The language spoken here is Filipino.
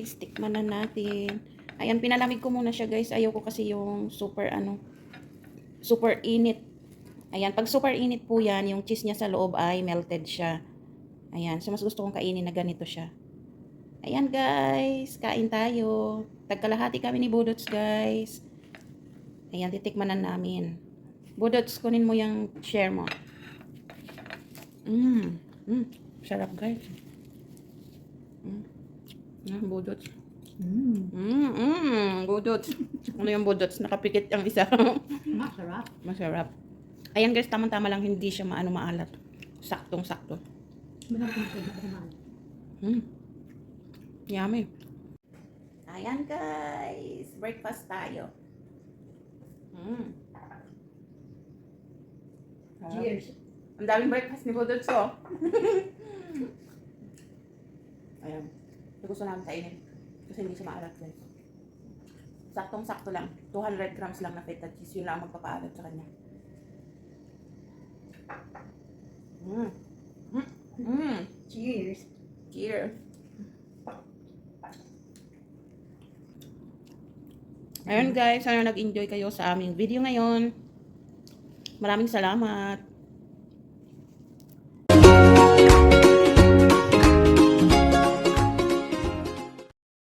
guys, tikman na natin. Ayan, pinalamig ko muna siya guys. Ayaw ko kasi yung super super init. Ayan, pag super init po yan, yung cheese niya sa loob ay melted siya. Ayan, so mas gusto kong kainin na ganito siya. Ayan guys, kain tayo. Tagkalahati kami ni Budots guys. Ayan, titikman na namin. Budots, kunin mo yung share mo. Sarap guys. Budots. Budots. Ano yung budots? Nakapikit ang isa. Masarap. Masarap. Ayan guys, tamang-tama lang, hindi siya maalat. Saktong-sakto. Yummy. Ayan guys, breakfast tayo. Cheers. Ang daming breakfast ni Budots oh. Ayan. Gusto namin kainin. Kasi hindi siya maalat guys. Saktong-sakto lang. 200 grams lang na feta cheese. Yun lang ang magpapaalat sa kanya. Cheers. Cheers. Ayun guys, sana nag-enjoy kayo sa aming video ngayon. Maraming salamat.